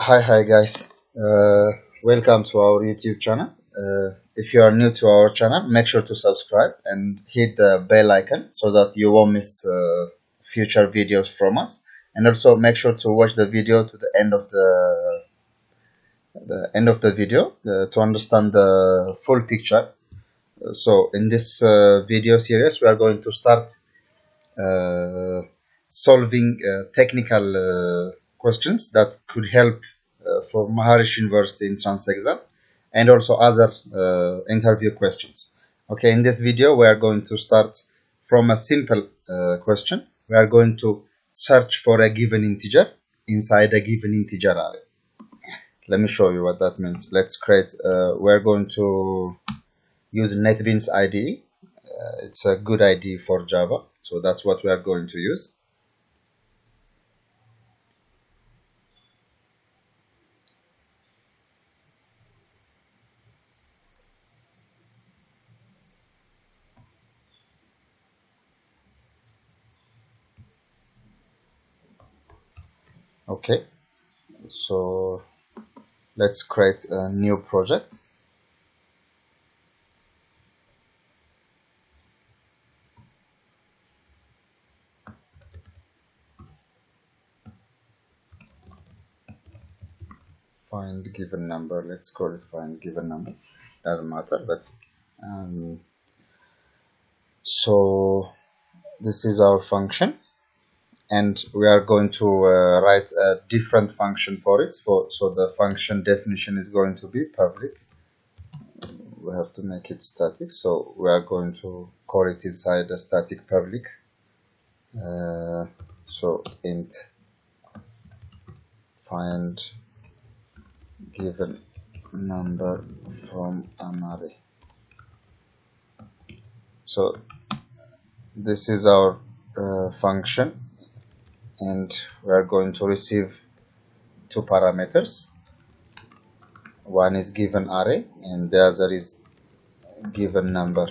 Hi guys. Welcome to our YouTube channel. If you are new to our channel, make sure to subscribe and hit the bell icon so that you won't miss future videos from us. And also make sure to watch the video to the end of the video to understand the full picture. So in this video series, we are going to start solving technical questions that could help for Maharishi University entrance exam and also other interview questions. Okay, in this video we are going to start from a simple question. We are going to search for a given integer inside a given integer array. Let me show you what that means. Let's create, we're going to use NetBeans IDE. It's a good IDE for Java, so that's what we are going to use. Okay, so let's create a new project. Find given number. Let's call it find given number. Doesn't matter, but so this is our function, and we are going to write a different function for it. So the function definition is going to be public. We have to make it static, so we are going to call it inside a static public. So int find given number from an array. So this is our function, and we are going to receive two parameters. One is given array and the other is given number.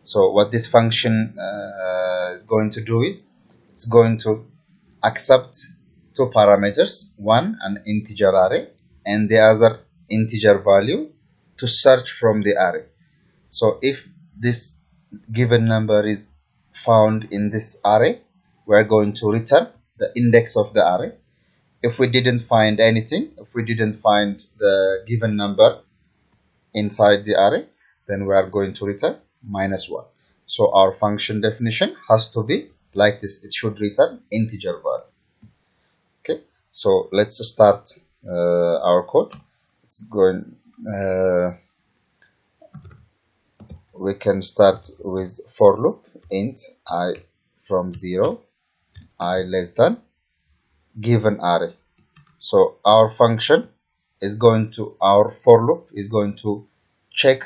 So what this function is going to do is it's going to accept two parameters, one an integer array and the other integer value, to search from the array. So if this given number is found in this array, we're going to return the index of the array. If we didn't find anything, if we didn't find the given number inside the array, then we are going to return -1. So our function definition has to be like this. It should return integer value. Okay, so let's start our code. It's going we can start with for loop int I from 0, I less than given array. So our function is going to, our for loop is going to check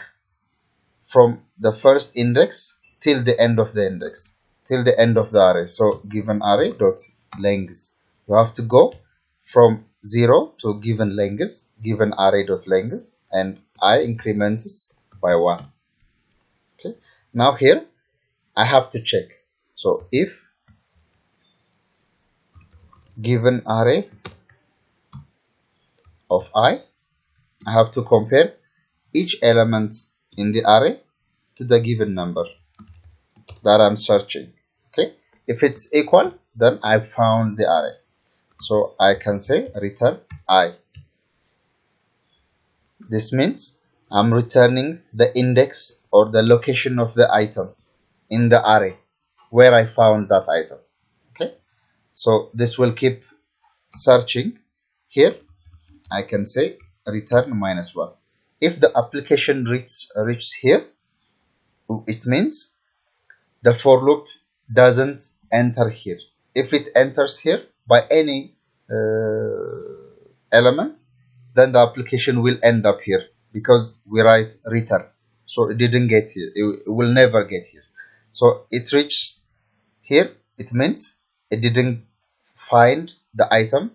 from the first index till the end of the index, till the end of the array. So given array dot length, you have to go from 0 to given length, given array dot length, and I increments by 1. Okay, now here I have to check. So if given array of I have to compare each element in the array to the given number that I'm searching. Okay, if it's equal, then I found the array. So I can say return I. This means I'm returning the index or the location of the item in the array where I found that item. Okay, so this will keep searching. Here I can say return -1. If the application reaches here, it means the for loop doesn't enter here. If it enters here by any element, then the application will end up here because we write return. So it didn't get here. It will never get here. So it reached here. It means it didn't find the item,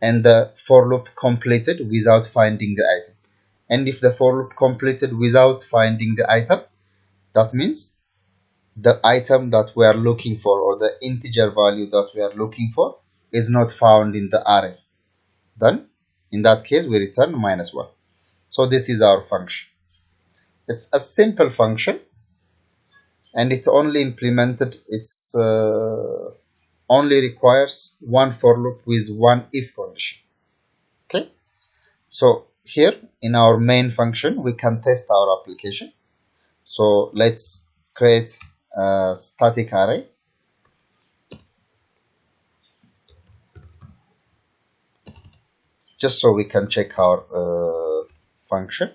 and the for loop completed without finding the item. And if the for loop completed without finding the item, that means the item that we are looking for, or the integer value that we are looking for, is not found in the array. then in that case we return -1. So this is our function. It's a simple function, and it's only implemented, it's only requires one for loop with one if condition. Okay, so here in our main function we can test our application. So let's create a static array just so we can check our function.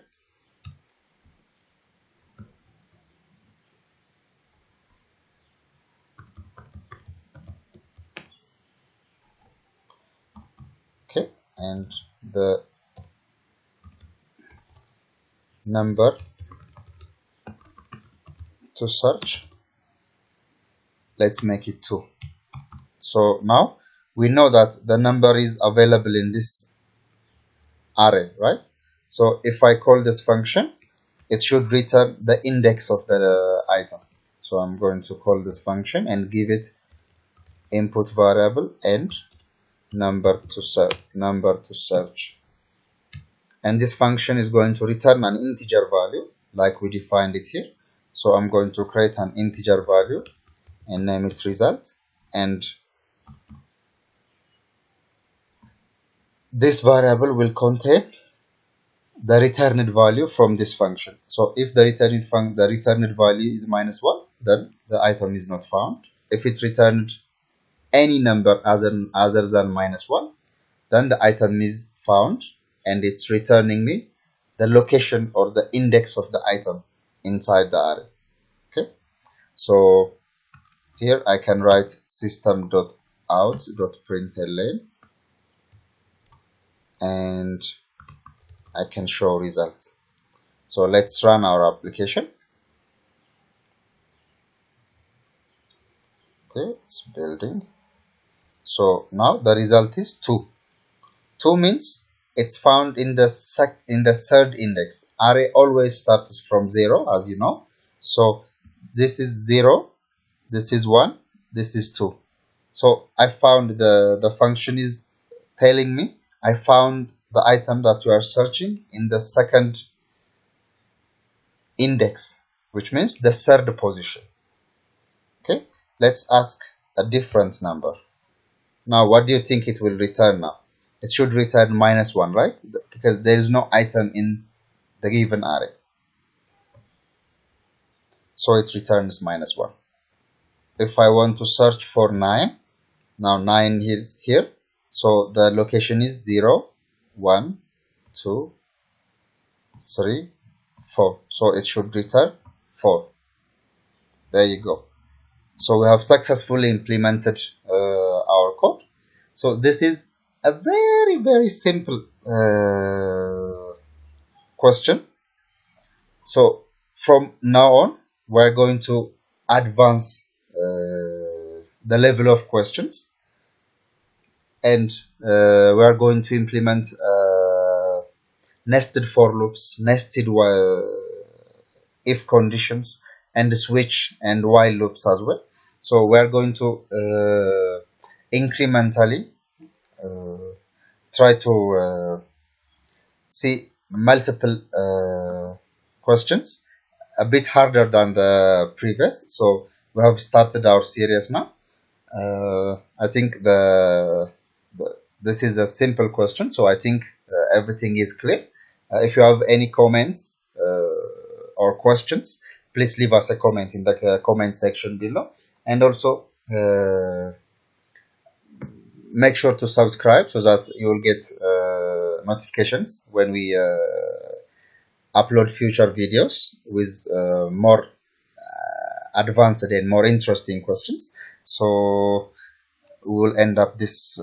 Okay, and the number to search, let's make it 2. So now we know that the number is available in this array, right? So if I call this function, it should return the index of the item. So I'm going to call this function and give it input variable and number to search. And this function is going to return an integer value like we defined it here. So I'm going to create an integer value and name it result, and this variable will contain the returned value from this function. So if the returned value is -1, then the item is not found. If it returned any number other than -1, then the item is found, and it's returning me the location or the index of the item inside the array. Okay, so here I can write system.out.println and I can show result. So let's run our application. Okay, it's building. So now the result is 2. 2 means it's found in the third index. Array always starts from 0, as you know. So this is 0, this is 1, this is 2. So I found the function is telling me I found the item that you are searching in the second index, which means the third position. Okay, let's ask a different number. Now what do you think it will return now? It should return -1, right? Because there is no item in the given array. So it returns -1. If I want to search for 9, now 9 is here. So the location is 0, 1, 2, 3, 4. So it should return 4. There you go. So we have successfully implemented our code. So this is a very, very simple question. So from now on, we're going to advance the level of questions, and we are going to implement nested for loops, nested if conditions, and switch and while loops as well. So we are going to incrementally try to see multiple questions, a bit harder than the previous. So we have started our series now. I think this is a simple question, so I think everything is clear. If you have any comments or questions, please leave us a comment in the comment section below, and also make sure to subscribe so that you will get notifications when we upload future videos with more advanced and more interesting questions. So we will end up this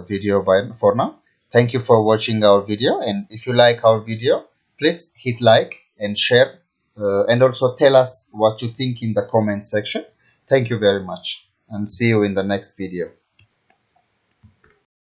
video for now. Thank you for watching our video, and if you like our video, please hit like and share, and also tell us what you think in the comment section. Thank you very much, and see you in the next video.